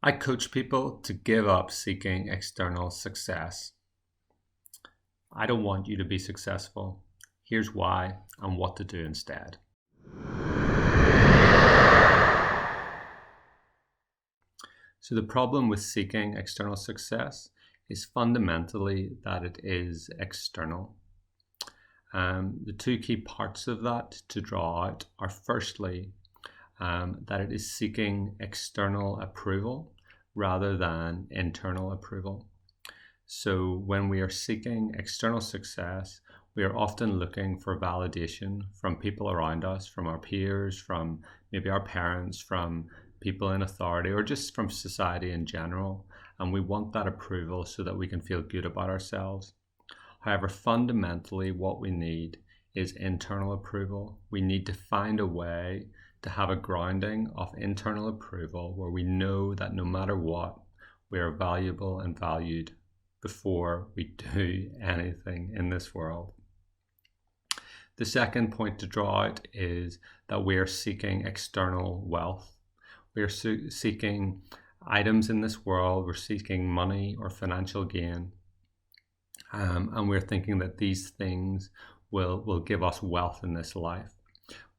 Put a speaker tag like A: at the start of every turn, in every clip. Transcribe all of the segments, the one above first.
A: I coach people to give up seeking external success. I don't want you to be successful. Here's why and what to do instead. So the problem with seeking external success is fundamentally that it is external. The two key parts of that to draw out are firstly, that it is seeking external approval rather than internal approval. So when we are seeking external success, we are often looking for validation from people around us, from our peers, from maybe our parents, from people in authority, or just from society in general. And we want that approval so that we can feel good about ourselves. However, fundamentally, what we need is internal approval. We need to find a way to have a grounding of internal approval where we know that no matter what, we are valuable and valued before we do anything in this world. The second point to draw out is that we are seeking external wealth. We are seeking items in this world. We're seeking money or financial gain. And we're thinking that these things will give us wealth in this life.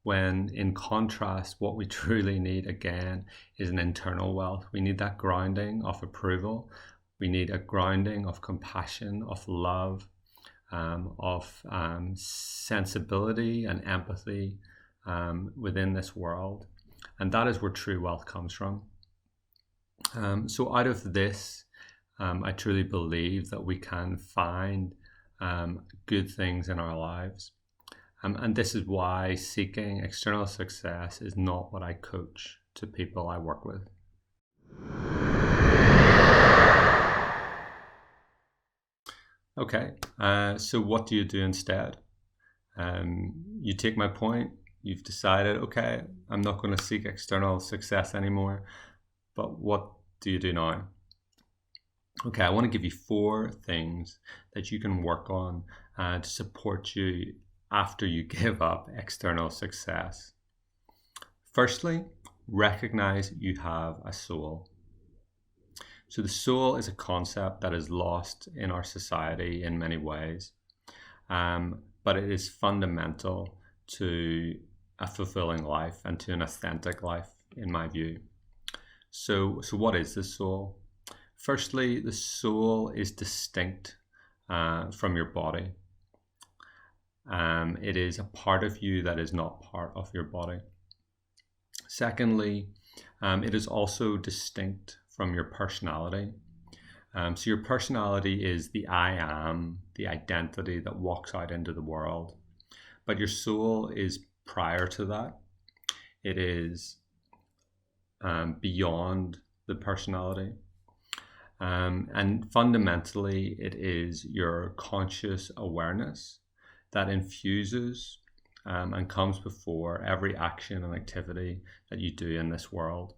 A: When in contrast, what we truly need again is an internal wealth. We need that grounding of approval. We need a grounding of compassion, of love, of sensibility and empathy within this world. And that is where true wealth comes from. So out of this, I truly believe that we can find good things in our lives. And this is why seeking external success is not what I coach to people I work with. Okay, so what do you do instead? You take my point, you've decided, okay, I'm not going to seek external success anymore, but what do you do now? Okay, I want to give you 4 things that you can work on to support you after you give up external success. Firstly, recognize you have a soul. So the soul is a concept that is lost in our society in many ways, but it is fundamental to a fulfilling life and to an authentic life, in my view. So what is the soul? Firstly, the soul is distinct from your body. It is a part of you that is not part of your body. Secondly, it is also distinct from your personality. So your personality is the I am, the identity that walks out into the world. But your soul is prior to that. It is beyond the personality. And fundamentally, it is your conscious awareness that infuses and comes before every action and activity that you do in this world.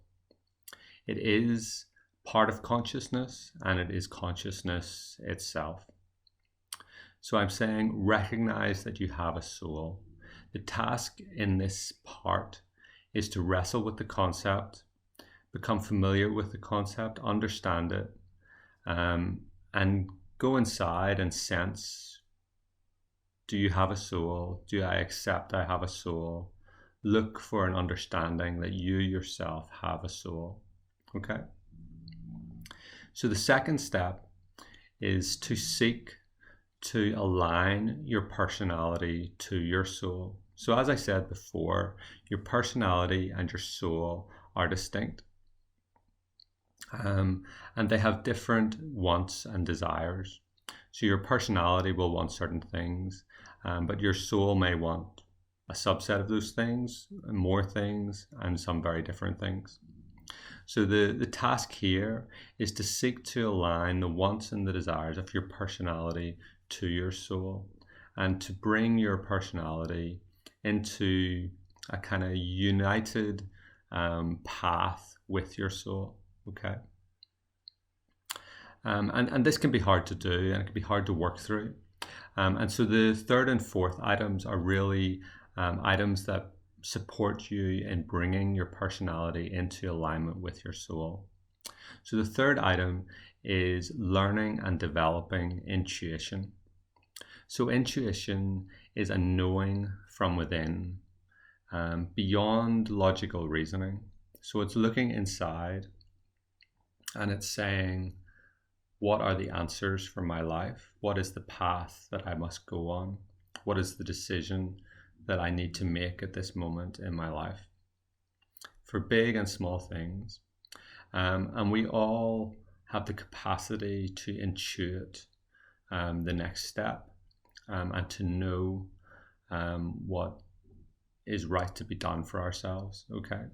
A: It is part of consciousness, and it is consciousness itself. So I'm saying recognize that you have a soul. The task in this part is to wrestle with the concept, become familiar with the concept, understand it, and go inside and sense, do you have a soul? Do I accept I have a soul? Look for an understanding that you yourself have a soul. Okay? So the second step is to seek to align your personality to your soul. So as I said before, your personality and your soul are distinct. And they have different wants and desires. So your personality will want certain things, but your soul may want a subset of those things, more things, and some very different things. So the task here is to seek to align the wants and the desires of your personality to your soul, and to bring your personality into a kind of united path with your soul. Okay. And this can be hard to do, and it can be hard to work through. And so the third and fourth items are really items that support you in bringing your personality into alignment with your soul. So the third item is learning and developing intuition. So intuition is a knowing from within, beyond logical reasoning. So it's looking inside and it's saying, what are the answers for my life? What is the path that I must go on? What is the decision that I need to make at this moment in my life? For big and small things. And we all have the capacity to intuit the next step and to know what is right to be done for ourselves, okay?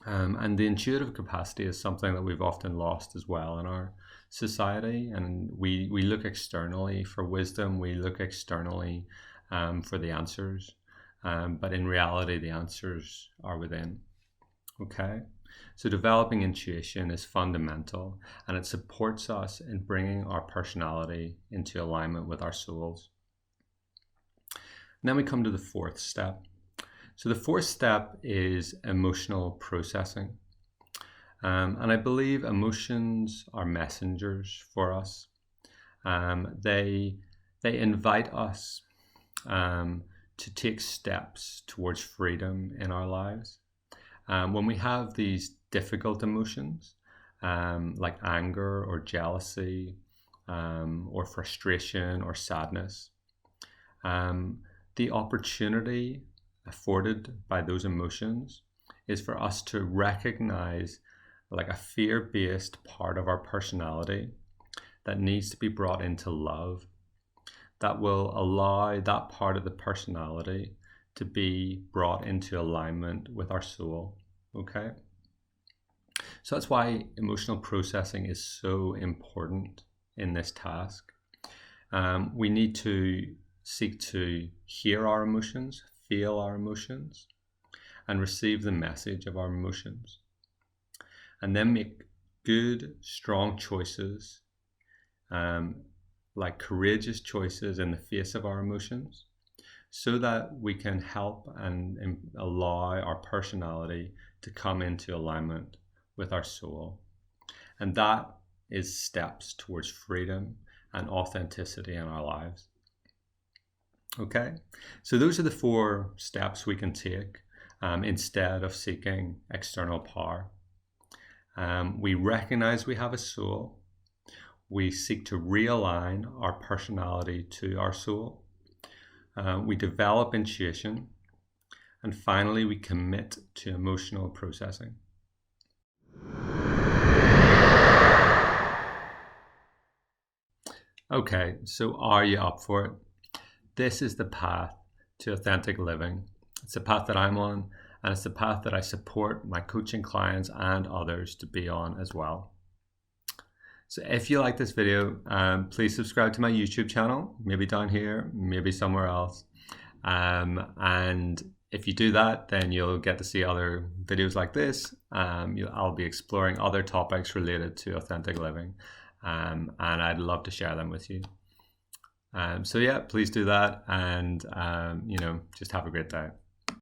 A: And the intuitive capacity is something that we've often lost as well in our society. And we look externally for wisdom, we look externally for the answers. But in reality, the answers are within, okay? So developing intuition is fundamental, and it supports us in bringing our personality into alignment with our souls. And then we come to the fourth step. So the fourth step is emotional processing. And I believe emotions are messengers for us. They invite us to take steps towards freedom in our lives. When we have these difficult emotions, like anger or jealousy, or frustration or sadness, the opportunity afforded by those emotions is for us to recognize like a fear-based part of our personality that needs to be brought into love, that will allow that part of the personality to be brought into alignment with our soul, okay? So that's why emotional processing is so important in this task. We need to seek to hear our emotions, feel our emotions, and receive the message of our emotions. And then make good, strong choices, like courageous choices in the face of our emotions, so that we can help and allow our personality to come into alignment with our soul. And that is steps towards freedom and authenticity in our lives. Okay, so those are the 4 steps we can take instead of seeking external power. We recognize we have a soul. We seek to realign our personality to our soul. We develop intuition. And finally, we commit to emotional processing. Okay, so are you up for it? This is the path to authentic living. It's the path that I'm on, and it's the path that I support my coaching clients and others to be on as well. So if you like this video, please subscribe to my YouTube channel, maybe down here, maybe somewhere else. And if you do that, then you'll get to see other videos like this. I'll be exploring other topics related to authentic living, and I'd love to share them with you. So yeah, please do that, and just have a great day.